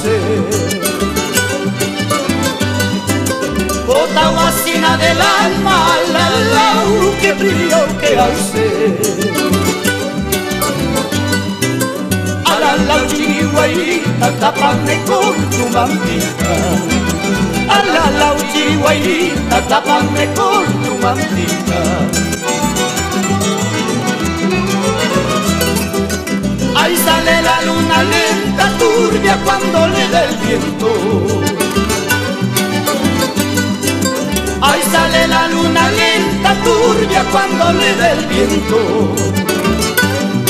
ser. Bota vacina del alma, la lau que brillo que hace. A la lau chiriguayrita, tápame con tu mantita. A la lau chiriguayrita, tápame con tu mantita. Ahí sale la luna lenta, turbia cuando le da el viento. Ahí sale la luna lenta, turbia cuando le da el viento.